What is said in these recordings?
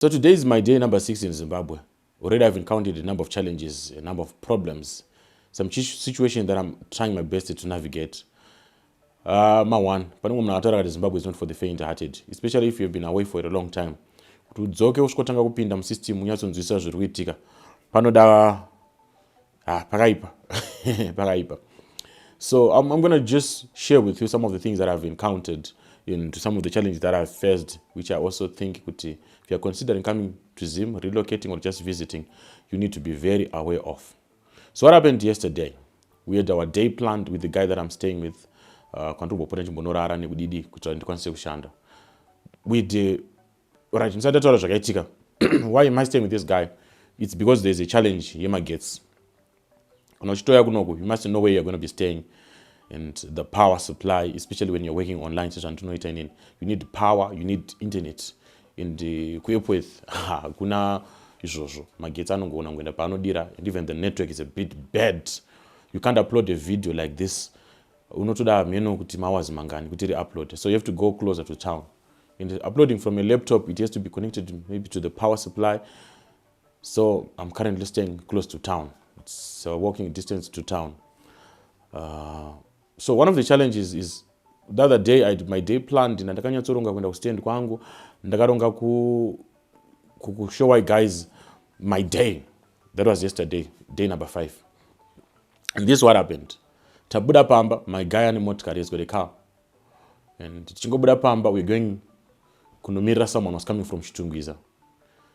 So today is my day number 6 in Zimbabwe. Already I've encountered a number of challenges, a number of problems, some situations that I'm trying my best to navigate. One, Zimbabwe is not for the faint-hearted, especially if you've been away for a long time. Kuti udzoke usvotanga kupinda musystem unyatsonzwisisa zviri kuitika panoda pakaipa pakaipa. So I'm going to just share with you some of the things that I've encountered into some of the challenges that I've faced, which I also think if you're considering coming to Zim, relocating or just visiting, you need to be very aware of. So what happened yesterday? We had our day planned with the guy that I'm staying with. Why am I staying with this guy? It's because there's a challenge Yema gets. You must know where you're going to be staying and the power supply, especially when you're working online. You need power, you need internet. And with kuna magetsi anongoona kuenda paanodira, and even the network is a bit bad. You can't upload a video like this. Unotoda meno kuti mawazi mangani kuti upload. So you have to go closer to town. And uploading from a laptop, it has to be connected maybe to the power supply. So I'm currently staying close to town. It's a walking distance to town. So one of the challenges is the other day I did my day planned and ndakanyatsoronga kuenda kustand kwangu ndakaronga ku show you guys my day. That was yesterday, day number 5. And this is what happened. Tabuda pamba, my guy and motkari has got a car. And chingobuda pamba, we're going kunomira, someone was coming from Chitungwiza.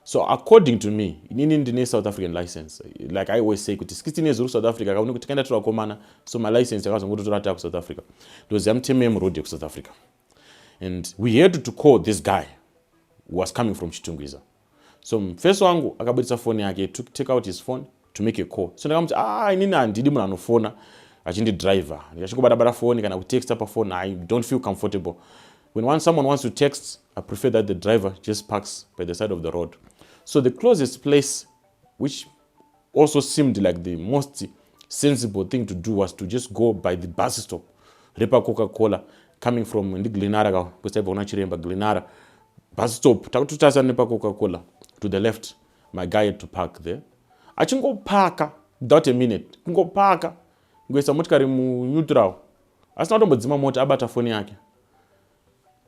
So according to me, in Indian South African license, like I always say, 16 years old South Africa, so my license was to South Africa. It was MTMM road of South Africa. And we had to call this guy who was coming from Chitungwiza. So first one, akabudisa phone yake, take out his phone to make a call. So I ndidi munhu anofona achindi driver. Ndikashikobata phone kana kutext up a phone, I don't feel comfortable. When someone wants to text, I prefer that the driver just parks by the side of the road. So the closest place, which also seemed like the most sensible thing to do, was to just go by the bus stop. Repa Coca-Cola, coming from Glenara, Glenara, bus stop, Repa Coca-Cola, to the left. My guy had to park there. I can go park without a minute. I can go park. Go samotkari mu neutral. Asina ndo mdzima mota abata phone yake.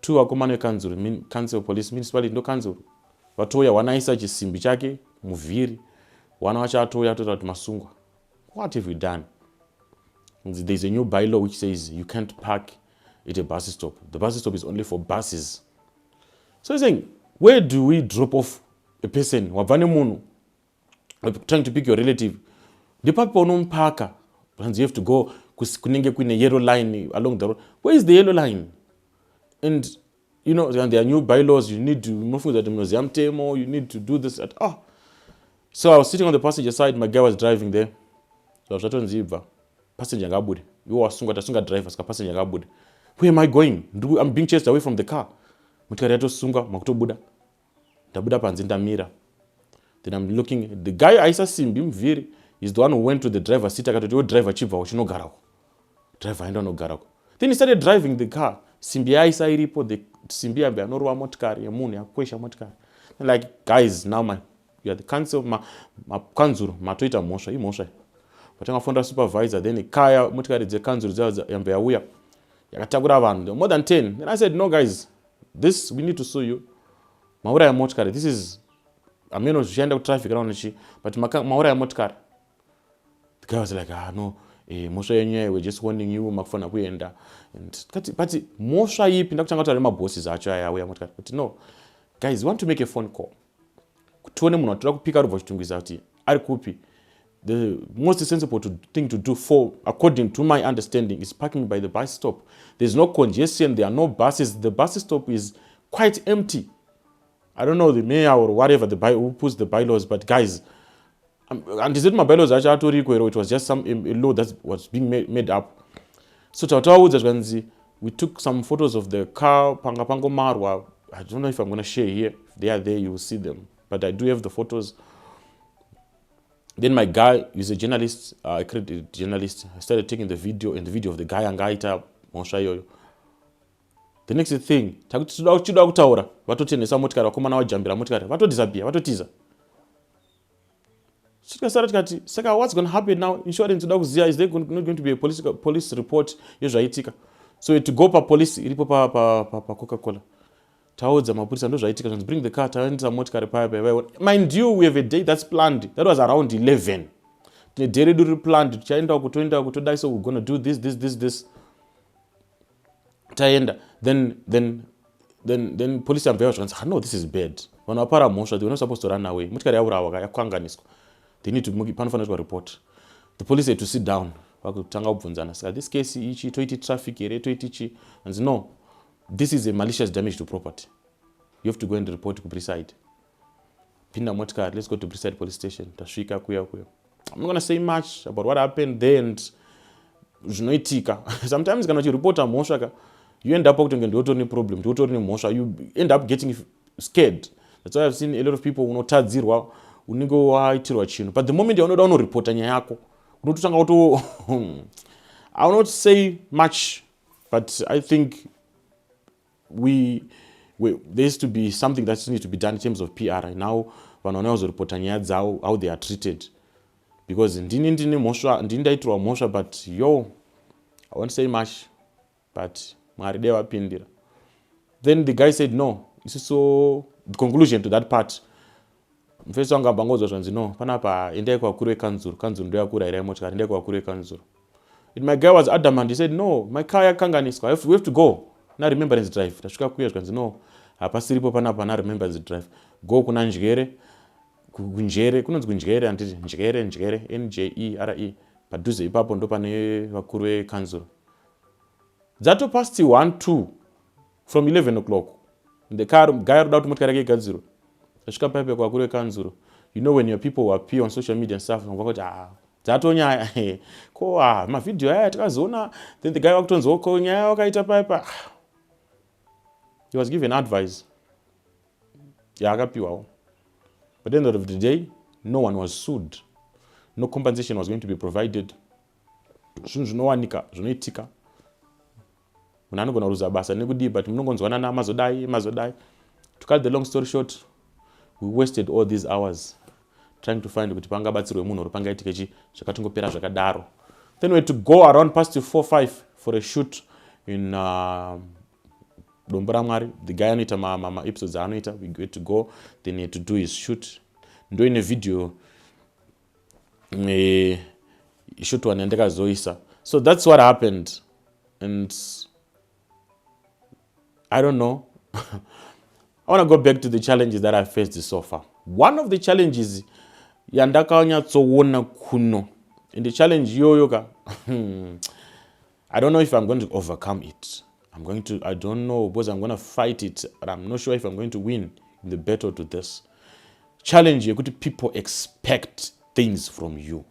Two akomane kanzuru, council police municipality ndo kanzuru. Vatoya wanaisa chisimbi chake muvhiri. Wana wacha atoya kuti masungwa. What have we done? There's a new bylaw which says you can't park at a bus stop. The bus stop is only for buses. So he's saying, where do we drop off a person? Wavane munu, trying to pick your relative. The papa unompaka. You have to go kunenge kwine yellow line along the road. Where is the yellow line? And you know, and there are new bylaws. You need to you need to do this. So I was sitting on the passenger side. My guy was driving there. So I was trying to passenger gabud. You are sunga driver. Passenger gabud. Where am I going? I'm being chased away from the car. Mutkariato sunga makutobuda. Dabuda panzinda mira. Then I'm looking. The guy I saw Simbim Viri is the one who went to the driver's seat. I got to do driver chiva. Which no garao. Driver I don't know garao. Then he started driving the car. Simbia isa iripo the Simbia be anorwa motkari ya muni akwesha motkari. Like guys, now you are the council ma kanzuru matoita mosha I mosha. Patanga fonda supervisor then kaya motkari the kanzuru za yambe ya uya. Yakatagura vanhu more than 10. Then I said no guys, this we need to sue you. Maura ya motkari, this is ameno zvienda traffic around chi but maura ya motkari. The guy was like no. Mosha yenyewe, we're just warning you makufana kuenda. And but mosha yipi ndakutanga kuti ma bosses acho ayawe yamotkari. But no. Guys, you want to make a phone call. Kutuone munhu atoda kupika rubva Chitungwiza kuti ari kupi. The most sensible thing to do for, according to my understanding, is parking by the bus stop. There's no congestion, there are no buses. The bus stop is quite empty. I don't know the mayor or whatever who puts the bylaws, but guys, and is it my bylaws actually it was just a law that was being made up. So we took some photos of the car, Pangapango Marwa. I don't know if I'm going to share here. If they are there, you will see them. But I do have the photos. Then my guy is a journalist, accredited journalist. I started taking the video of the guy and Gaita Monshayo. The next thing, tichida kutaura, vatotenhesa motikari, vakomana vajambira motikari, vatodisappear, vatotiza. Tikasara tikati, saka what's going to happen now? Insurance toda kuziya, is there not going to be a police report yezvaitika? So we had to go pa police iripo pa Coca-Cola. Taudza mapurisa ndo zvaitika, bring the car, taendesa motikari paya. Mind you, we have a day that's planned. That was around 11. The day redu planned, tichaenda kutoda, so we're going to do this. Taenda. Then police and say, no, this is bad. When apara mosha, they were not supposed to run away. Motikari yaurawa yakwanganiswa. They need to panofanirwa report. The police had to sit down. Vakutanga kubvunzana. Saka this case ichi toiti traffic here, toiti ichi. And no, this is a malicious damage to property. You have to go and report to Briside. Pinda motikari, let's go to Briside police station. Tasvika kuya. I'm not going to say much about what happened there and zvinoitika. Sometimes kana uchireport mhosva, you end up getting a problem. You end up getting scared. That's why I've seen a lot of people unotadzirwa unenge waitirwa chinhu. But the moment you don't report nyaya yako, unototanga kuto I will not say much, but I think there has to be something that needs to be done in terms of PR. Now, vanoona kuzorepota nyaya dzavo, how they are treated. Because ndini ndaitirwa mhosva, but I won't say much, but Mwari dei vapindira. Then the guy said no. So the conclusion to that part, mfesi wanga bangozo zvanzi no, panapa endai kwakuru wekanzuru, kanzuru ndo yakura ira motikari, endai kwakuru wekanzuru. My guy was adamant. He said no, my car yakanganiswa, we have to go. Na remembrance drive. Tasvika kuya zvanzi no, hapasiripo panapa na remembrance drive. Go kuna njere, kunonzi kunjere, njere, NJERE. Padhuze ipapo ndo pane vakuru wekanzuru. Zato past 1-2 from 11 o'clock. The car guy rode out motikari yake igadzirwa. Tasvika paipe kwakuru wekanzuru. You know when your people appear on social media and stuff, vakoti zato nyaya ko mavideo aya takazoona. Then the guy wakutonzwa ko nyaya wakaita paipa. He was given advice. Akapiwawo. But at the end of the day, no one was sued. No compensation was going to be provided. Zvinhu zvinowanika, zvinoitika. Munhu anogona kuruza basa nekudii, but munongonzwanana mazodai. To cut the long story short, we wasted all these hours trying to find kuti pangabatsirwe munhu uri pangaitika ichi zvakatongopera zvakadaro. Then we had to go around past 4-5 for a shoot in Dombo raMwari. The guy anoita ma episodes anoita, we had to go, then he had to do his shoot. Ndoine video shoot one andakazoisa. So that's what happened. And I don't know. I want to go back to the challenges that I faced so far. One of the challenges yandakanyatsoona kuno, and the challenge yoyoka, I don't know if I'm going to overcome it. I don't know, because I'm going to fight it, but I'm not sure if I'm going to win in the battle to this. Challenge, people expect things from you.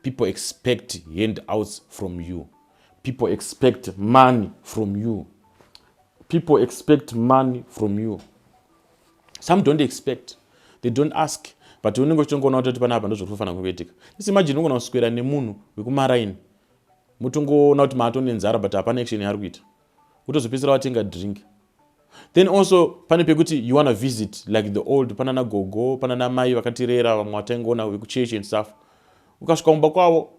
People expect handouts from you. People expect money from you. People expect money from you. Some don't expect. They don't ask. But unenge uchingoona kuti panapa ndozvokufana kuitika. Just imagine ungona kuswera nemunhu wekumaraini. Mutongoona kuti maatone nzara but hapana action yaari kuita. Utozopedzisira watenga drink. Then also pane pekuti you want to visit like the old panana gogo, panana mai vakatirera, vamwe wataingoona vekuchechi and stuff. Ukasvika kumba kwavo,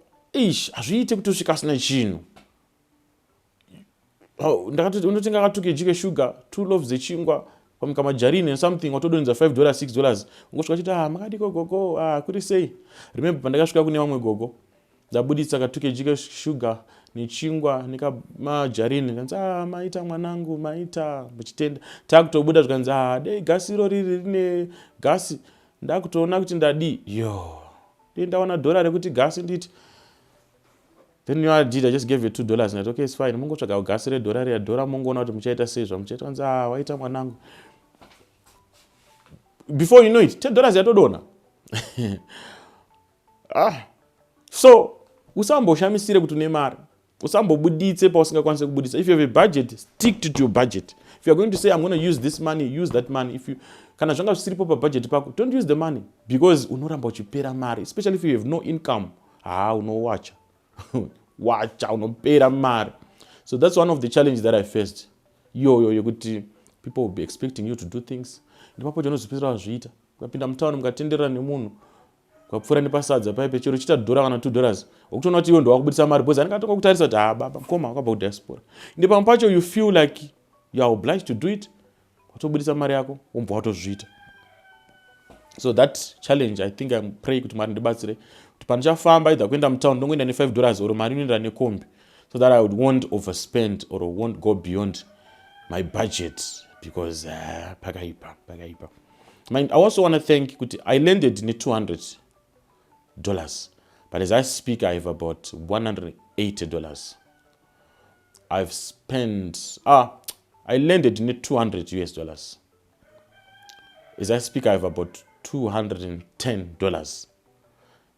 hazviite kuti usvika asina chinhu. Unotenga katuke jike sugar, 2 loaves dzechingwa, pamika majarini and something, watodonza $5, $6. Ungosvika chiti, makadiko gogo, kuri sei. Remember, pandakasvika kune vamwe gogo, ndabuditsa katuke jike sugar, nechingwa, majarini, kanzi, maita mwanangu, maita, muchitenda. Takutobuda zvikanzi, dei gasi iro rine gasi, ndakutoona kuti ndadi, ndawana $1 rekuti gasi nditi. Then you did, I just gave you $2 and I said, okay, it's fine. Mungo chaka ugasi re $1 mungo na kuti muchaita sezva muchaita kanzi waita mwanangu. Before you know it, $10 yatodona. So usamboshamisire kuti une mari. Usambobuditse pausingakwanise kubuditsa. If you have a budget, stick to your budget. If you are going to say I'm going to use this money, use that money. If you kana zvanga zvisiripo pabudget pako, don't use the money because unoramba uchipera mari, especially if you have no income. Unowacha. Wacha unopera mari. So that's one of the challenges that I faced. iyoyo yekuti people will be expecting you to do things. Ndipapo chaunozopedzera wazviita. Ukapinda mutauni mukatenderera nemunhu ukapfuura nepasadza paipe chero chita $1 kana $2 ukutoona kuti iwo ndo wakubudisa mari because anenge kutarisa kuti baba mukoma wakabva kudiaspora. Inde pamwe pacho you feel like you are obliged to do it. Watobudisa mari yako wombwa watozviita. So that challenge I think I'm praying kuti mari ndibatsire kuti pandichafamba either kuenda mutauni ndongoenda ne$5 or mari inoenda nekombi, so that I won't overspend or won't go beyond my budget because pakaipa. I also want to thank kuti I landed in $200, but as I speak I have about $180. I've spent I landed in $200. As I speak I have about $210,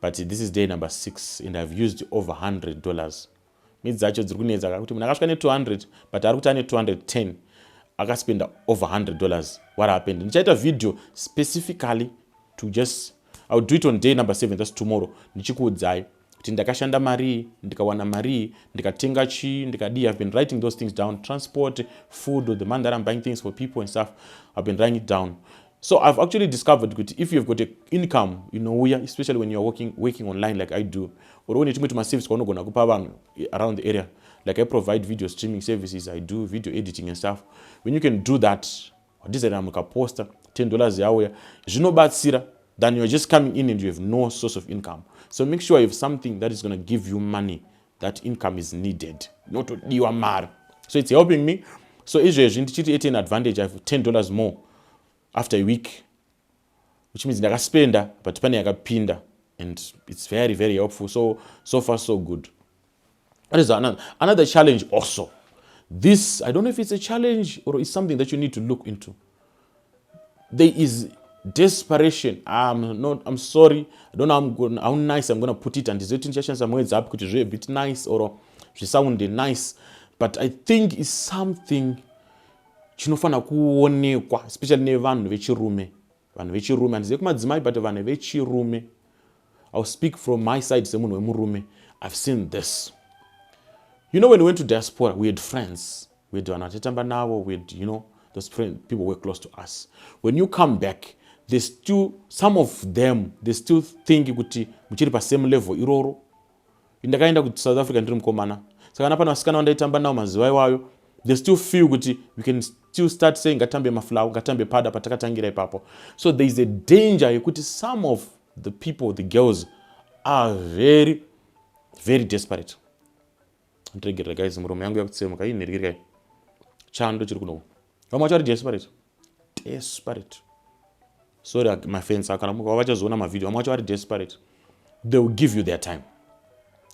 but this is day number 6 and I've used over $100. Means that you're going to kuti munhu akasvika ne200 but ari kuti ane 210 akaspenda over $100. What happened? Nichaita video specifically to just I'll do it on day number 7, that's tomorrow. Nichikuudzai kuti ndakashanda mari, ndikawana mari, ndikatenga chi, ndikadi. I've been writing those things down. Transport, food, the man that I'm buying things for people and stuff. I've been writing it down. So I've actually discovered that if you've got an income, especially when you're working online like I do, or when you to my service around the area, like I provide video streaming services, I do video editing and stuff. When you can do that, this is a poster, $10 a hour, zinobatsira, then you're just coming in and you have no source of income. So make sure you have something that is going to give you money. That income is needed, not to you are mad. So it's helping me. So it's an advantage. I have $10 more after a week, which means ndakaspenda but pane yakapinda, and it's very, very helpful. So far so good. That is another challenge also. This, I don't know if it's a challenge or it's something that you need to look into. There is desperation. I'm sorry, I don't know how nice I'm going to put it, and some words up could be a bit nice or sound nice, but I think it's something chinofana kuonekwa, especially nevanhu vechirume. Vanhu vechirume, and kumadzimai but vanhu vechirume. I'll speak from my side, semunhu wemurume. I've seen this. When we went to diaspora, we had friends. We had Anatamba Nawo, we had, those friends, people were close to us. When you come back, there's still, some of them, they still think kuti muchiri pa same level iroro. Indakaenda ku South Africa ndiri mukomana. Saka napano vasikana vandaitamba nawo mazuva iwayo, they still feel kuti we can still start saying ngatambe maflau, ngatambe pada patakatangira ipapo. So there is a danger yekuti some of the people, the girls, are very, very desperate. Ndregera guys, muromo yangu yakutsema kai nirikira. Chando chiri kuno. Vamwe vacho vari desperate. Sorry my friends, kana muka vachazoona mavideo, vamwe vacho vari desperate. They will give you their time.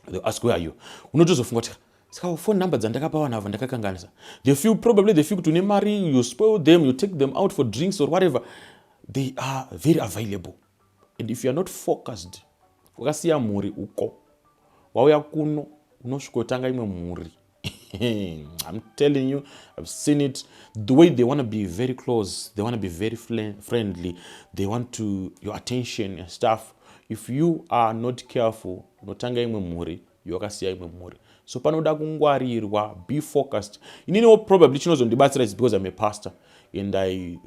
They will ask, where are you? Unotozofunga kuti saka phone number dzandakapa vanhu ava ndakakanganisa. They feel kuti une mari, you spoil them, you take them out for drinks or whatever. They are very available. And if you are not focused, wakasiya mhuri uko, wauya kuno unosvikotanga imwe mhuri. I'm telling you, I've seen it. The way they want to be very close, they want to be very friendly, they want your attention and stuff. If you are not careful, unotanga imwe mhuri, wakasiya imwe mhuri. So panoda kungwarirwa, be focused. Probably chinozondibatsira is because I'm a pastor and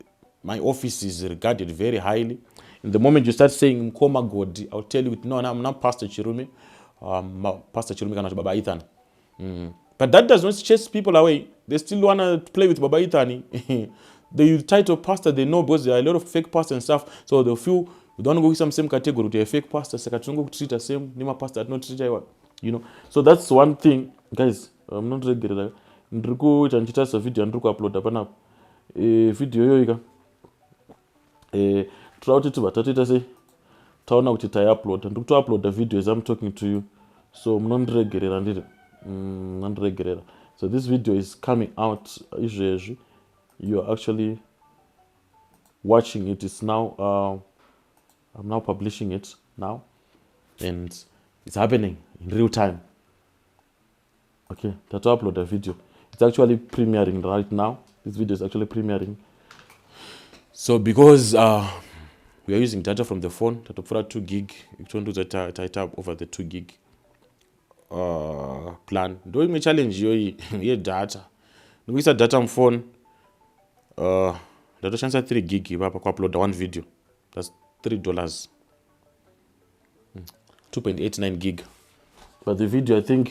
my office is regarded very highly. In the moment you start saying Mkoma God, I'll tell you, no, I'm not Pastor Chirume. Pastor Chirume cannot Baba Ethan. But that does not chase people away. They still want to play with Baba Ethan. The title pastor, they know because there are a lot of fake pastors and stuff. So they feel we don't go with some same category to a fake pastor. Sakatungo treat the same, Nima pastor, not treat So that's one thing, guys. I'm not regular. Ndruko chanchita video ndruko upload apana video yoika. Throughout it, but I say, taona kuti tai upload and to upload the video as I'm talking to you. So so this video is coming out. You are actually watching it. It's now I'm now publishing it now, and it's happening in real time. Okay, to upload the video. It's actually premiering right now. This video is actually premiering. So because we are using data from the phone, for 2 gig, you can do that over the 2 gig plan. Doing me challenge your data. ndikuisa data mphone ndatoshandisa 3 gig ipapa kuuploada one video. That's $3, 2.89 gig. But the video, I think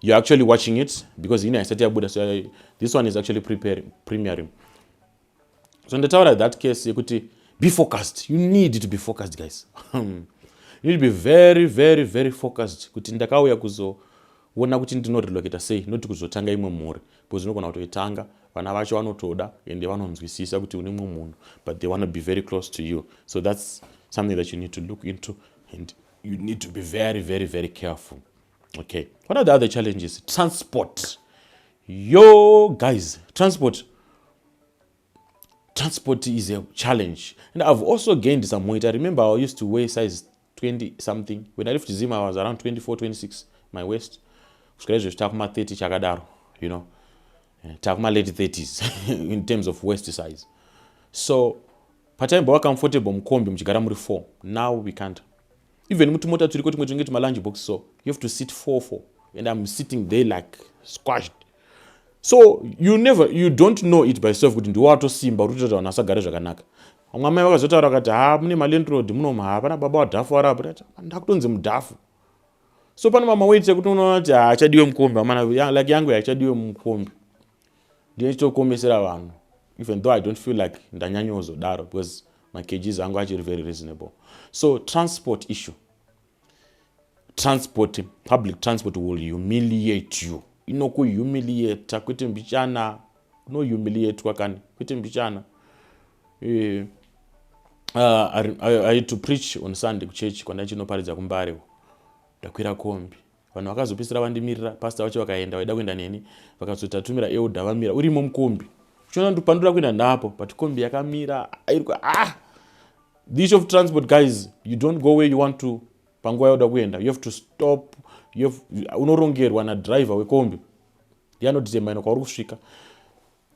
you're actually watching it because I started Buddha. So this one is actually premiering. So in the tower, that case, you could be focused. You need to be focused, guys. You need to be very, very, very focused. Kuti ndakauya kuzoona kuti ndinorilocata sei, not kuzotanga imwe mhuri. Because unogona kutoitanga, vana vacho vanotoda ende vanonzwisisa kuti une mumwe munhu, but they want to be very close to you. So that's something that you need to look into, and you need to be very, very, very careful. Okay. What are the other challenges? Transport. Yo, guys, transport is a challenge. And I've also gained some weight. I remember I used to weigh size 20 something. When I left Zimbabwe, I was around 24, 26, my waist. Takuma 30 chakadaro, you know. Takuma late 30s in terms of waist size. So, patime bawa comfortable mkombi mchigara muri 4. Now we can't. Even mutumota turiko tumwe my lunch box, so you have to sit 4-4. And I'm sitting there like squashed. So you don't know it by yourself kuti ndiwato simba kuti kuti vanasagara zvakanaka. Amwe vakazotaura kuti mune malandlord munomu hapana baba wadhafu arapo. Ndakutonzi mudhafu. So pane mama weight yekuti unoona kuti achadiwe mukombi amana like yangu achadiwe mukombi. Ndiye chitokomesera vanhu. Even though I don't feel like ndanyanyozodaro because my kgs angu achiri very reasonable. So transport issue. Public transport will humiliate you. Inokuhumiliate kwete mbichana, no humiliate kwakani kwete mbichana. I had to preach on Sunday kuchurch kwanda chinoparidza kumbare. Ndakwira kombi. Vanhu vakazopisira vandimirira, pastor vacho vakaenda vaida kuenda neni, vakazotatumira elder vamira urimo mukombi. Uchiona ndopandura kuenda napo, but kombi yakamira. The issue of transport, guys, you don't go where you want to. Panguva yoda kuenda, you have to stop. Unorongerwa na driver wekombi. Yanodetermine kwauri kusvika.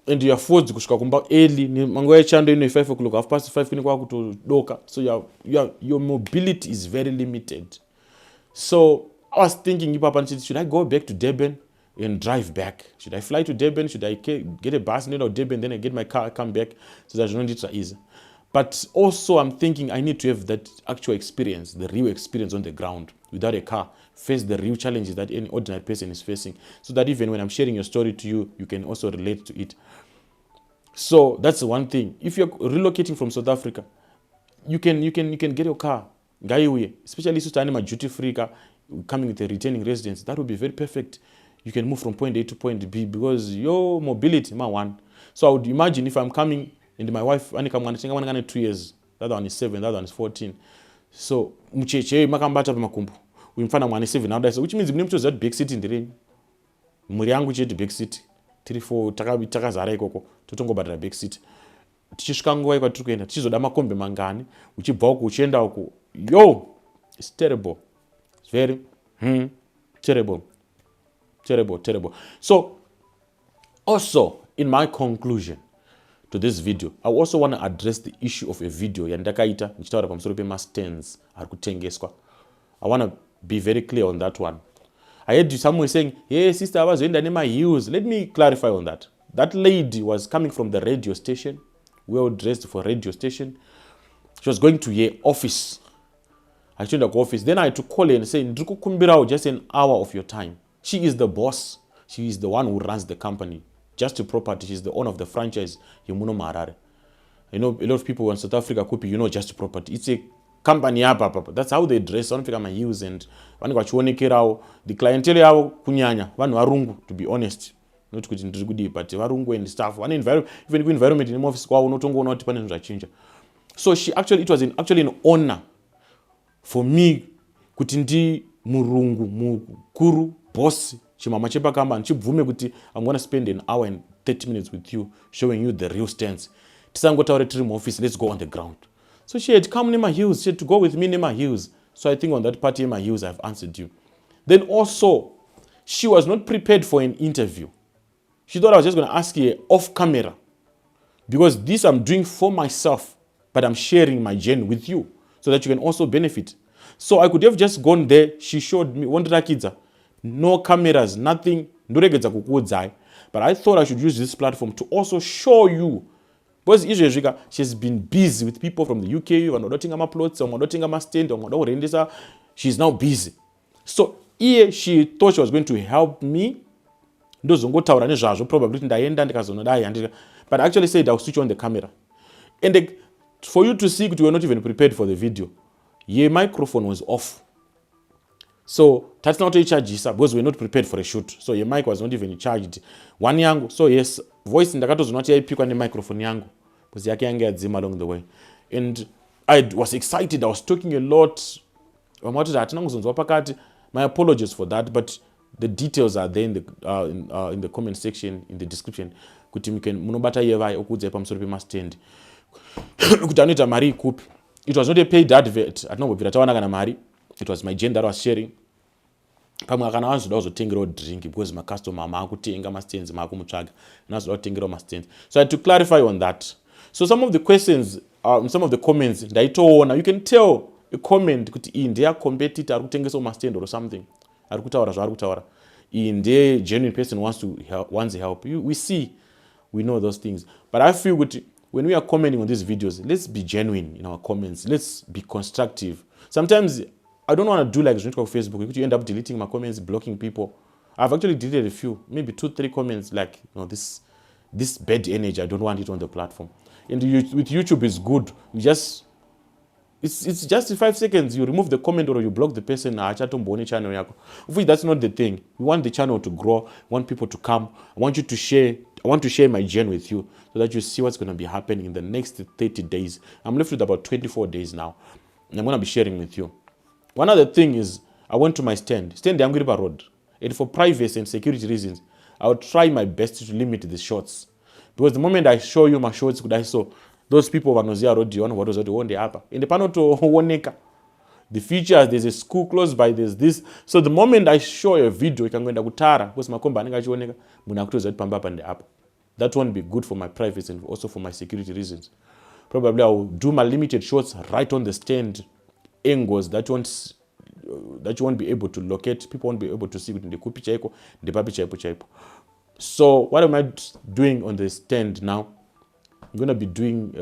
And you are forced kusvika kumba early. Manguva yechando ino 5 o'clock, 5:30 kuni kwakutodoka. So your mobility is very limited. So I was thinking, should I go back to Durban and drive back? Should I fly to Durban? Should I get a bus near Durban, then I get my car, come back, so that I don't need to ease? But also I'm thinking I need to have that actual experience, the real experience on the ground, without a car, face the real challenges that any ordinary person is facing, so that even when I'm sharing your story to you, you can also relate to it. So that's the one thing. If you're relocating from South Africa, you can get your car, especially if you're duty free car, coming with a returning residence. That would be very perfect. You can move from point A to point B because your mobility, one. So I would imagine if I'm coming and my wife, I think 2 years. That one is 7, that one is 14. So mucheche makambata pamakumbu. Umfana mwana 7 nowadays, which means mnemu to that big city in the rain. Muri yangu cheti big city. 3-4 takazara ikoko. Totongobadira big city. Tichisvika nguva kwatiri kuenda tichizoda makombi mangani uchibva uku uchienda uku. Yo, it's terrible. It's very terrible. So also in my conclusion to this video, I also want to address the issue of a video yandakaita nichitaura pamusoro pemastands ari kutengeswa. I want to be very clear on that one. I heard someone saying, hey sister, avazoenda nema heels. Let me clarify on that. That lady was coming from the radio station, well dressed for radio station. She was going to her office. I turned to office. Then I had to call her and say, Ndrukukumbirao, just an hour of your time. She is the boss. She is the one who runs the company. Just to property, she's the owner of the franchise, Yemuno Marare. You know, a lot of people in South Africa could be, just property. It's a company. That's how they dress. I don't think I'm use and the clientele yao kunyanya. Vanu varungu, to be honest. Not kuti ndiri but varungu and stuff. Even environment in office kwao unotongo unoti pane zvachinja. So it was actually an honor for me kuti ndi murungu mukuru boss chimama chepakamba nchibvume kuti I'm going to spend an hour and 30 minutes with you showing you the real stance. Tisangotaure tiri mu office, let's go on the ground. So she had come Nema Hills, she had to go with me Nema Hills. So I think on that party Nema Hills I've answered you. Then also she was not prepared for an interview. She thought I was just going to ask her off camera. Because this I'm doing for myself, but I'm sharing my journey with you so that you can also benefit. So I could have just gone there. She showed me, no cameras, nothing. But I thought I should use this platform to also show you. Because izvezvi she's been busy with people from the UK, vanodotenga maplots, vanodotenga mastand, vanodokurendesa. She's now busy. So here she thought she was going to help me. Ndozongotaura nezvazvo probably ndaenda ndikazonodai handika. But I actually said I'll switch on the camera. And for you to see that we were not even prepared for the video, your microphone was off. So that's not a charge because we're not prepared for a shoot. So your mic was not even charged. One yangu. So yes, voice ndakatozonoti yaipikwa nemicrophone yangu. Because yake yange yadzima along the way. And I was excited. I was talking a lot. My apologies for that, but the details are there in the comment section, in the description. Kuti munobata yevai okudze pamusoro pemastand. Kuti anoita mari ikupi. It was not a paid advert. Atinobvira tawana kana mari. It was my gen that was sharing. Pamwe kana vanzoda kuzotengerawo drink because macustomer maakutenga mastands maakumutsvaga. Nazoda kutengerawo mastands. So I had to clarify on that. So some of the questions, some of the comments ndaitoona, you can tell a comment kuti iyi ndeye competitor ari kutengesawo mastand or something. Ari kutaura zvaari kutaura. Iyi ndeye genuine person wants help. We see, we know those things. But I feel kuti when we are commenting on these videos, let's be genuine in our comments. Let's be constructive. Sometimes I don't want to do like Facebook. You end up deleting my comments, blocking people. I've actually deleted a few, maybe 2-3 comments like, this bad energy. I don't want it on the platform. And with YouTube, it's good. It's just 5 seconds. You remove the comment or you block the person. Channel. That's not the thing. We want the channel to grow. We want people to come. I want you to share. I want to share my journey with you so that you see what's going to be happening in the next 30 days. I'm left with about 24 days now. And I'm going to be sharing with you. One other thing is, I went to my stand Yangiriba Road. And for privacy and security reasons, I will try my best to limit the shots. Because the moment I show you my shots, I saw those people vanozia road what was the one day upper. In the panel to Woneka. The features, there's a school close by, there's this. So the moment I show a video, you can go into Gutara, because my company that won't be good for my privacy and also for my security reasons. Probably I will do my limited shots right on the stand angles that you won't be able to locate. People won't be able to see it in the kupi chaiko, the papi chaipo. So what am I doing on the stand now? I'm going to be doing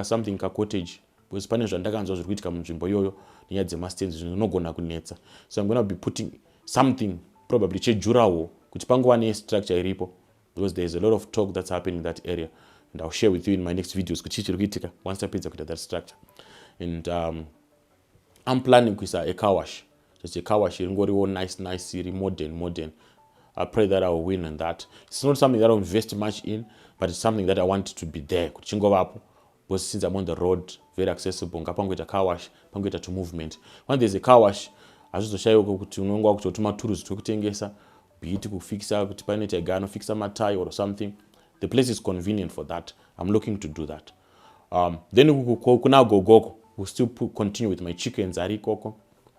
something ka cottage. Because Spanish and Dagan's was with Kamjimboyo, near the masters, no gonna kunetsa. So I'm gonna be putting something, probably Jurao, which Pangwane structure repo, because there's a lot of talk that's happening in that area. And I'll share with you in my next videos, once I pizza that structure. And I'm planning with a car wash. Just a car wash, nice, modern. I pray that I will win on that. It's not something that I'll invest much in, but it's something that I want to be there. Because since I'm on the road, very accessible. Ngapangweta car wash, pangweta to movement. When there's a car wash, azozoshayiwa kuti unonga kutotuma tools twekutengesa, be it kufixa kuti pane chagano, fixa matai or something. The place is convenient for that. I'm looking to do that. Then kuna gogoko. We'll still continue with my chickens arikoko.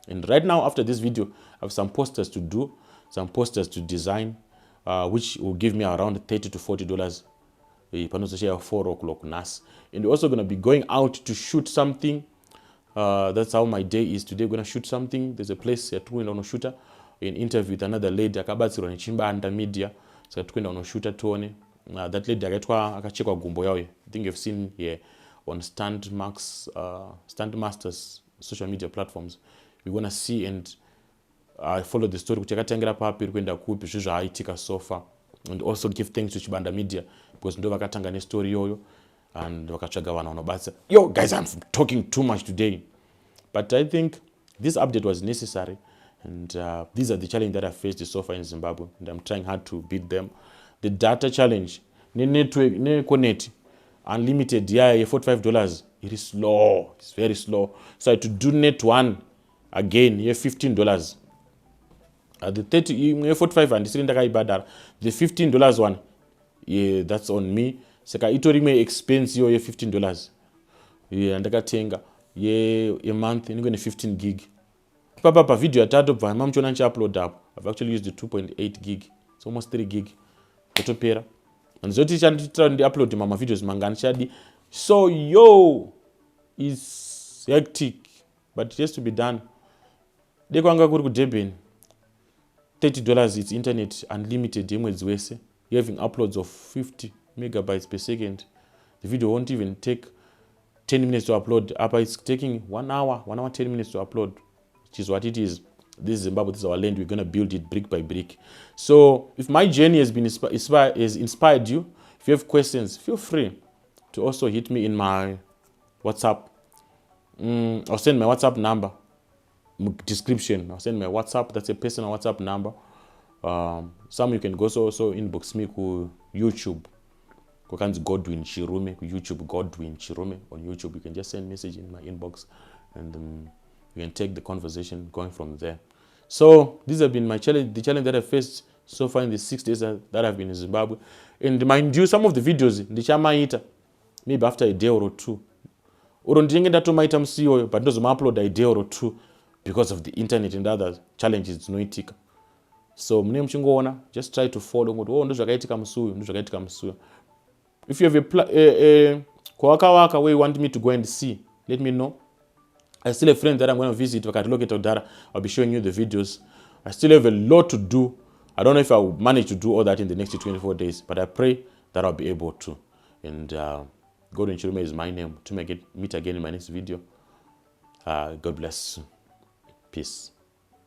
And right now, after this video, I have some posters to do, some posters to design, which will give me around $30 to $40. And we're also going to be going out to shoot something. That's how my day is today. We're going to shoot something. There's a place at Twin shooter, an interview with another lady. Akabatsiro Chimba under media. So Twin on shooter Tony. That lady akachekwa gumbo yawe. I think you've seen here on Standmasters social media platforms. We're going to see and follow the story. Kuchakatengera papi kwenda kupi zvezvo aitika so far. And also give thanks to Chibanda Media because ndo vakatanga ne story yoyo and vakatsvaga vanhu vanobatsa. Yo guys, I'm talking too much today, but I think this update was necessary, and these are the challenges that I faced so far in Zimbabwe, and I'm trying hard to beat them. The data challenge, network, connect, unlimited, $45. It is slow. It's very slow. So I had to do net one again, $15. The 45 and the $15 one, yeah, that's on me. Saka itori me expense yo $15. Yeah, ndakatenga a month ingone 15 gig. Papa video atatu pa mamchona nchi upload up. I've actually used the 2.8 gig. It's almost 3 gig. Kutopera. And zoti chanditra ndi upload mama videos mangani chadi. So yo, it's hectic, but it has to be done. Dekwanga kuri ku Durban. $30 it's internet unlimited yemwedzi wese. you're having uploads of 50 megabytes per second. The video won't even take 10 minutes to upload. It's taking 1 hour, 1 hour, 10 minutes to upload, which is what it is. This is Zimbabwe, this is our land. We're going to build it brick by brick. So if my journey has been has inspired you, if you have questions, feel free to also hit me in my WhatsApp. I'll send my WhatsApp number description. I'll send my WhatsApp. That's a personal WhatsApp number. Some you can go also inbox me to YouTube. Godwin Chirume, YouTube Godwin Chirume on YouTube. You can just send message in my inbox, and you can take the conversation going from there. So these have been my challenge, the challenge that I faced so far in the 6 days that I've been in Zimbabwe. And mind you, some of the videos ndichamaita maybe after a day or two. Oro ndinenge ndatomaita musi iyoyo, but ndozomaupload a day or two because of the internet and other challenges dzinoitika. So mune muchingoona, just try to follow ngoti ndozvakaitika musi uyu, ndozvakaitika musi uyu. If you have a kwawakawaka where you want me to go and see, let me know. I still have friends that I'm going to visit. I'll be showing you the videos. I still have a lot to do. I don't know if I'll manage to do all that in the next 24 days, but I pray that I'll be able to. And Godwin Chirume is my name. To meet again in my next video. God bless. Peace.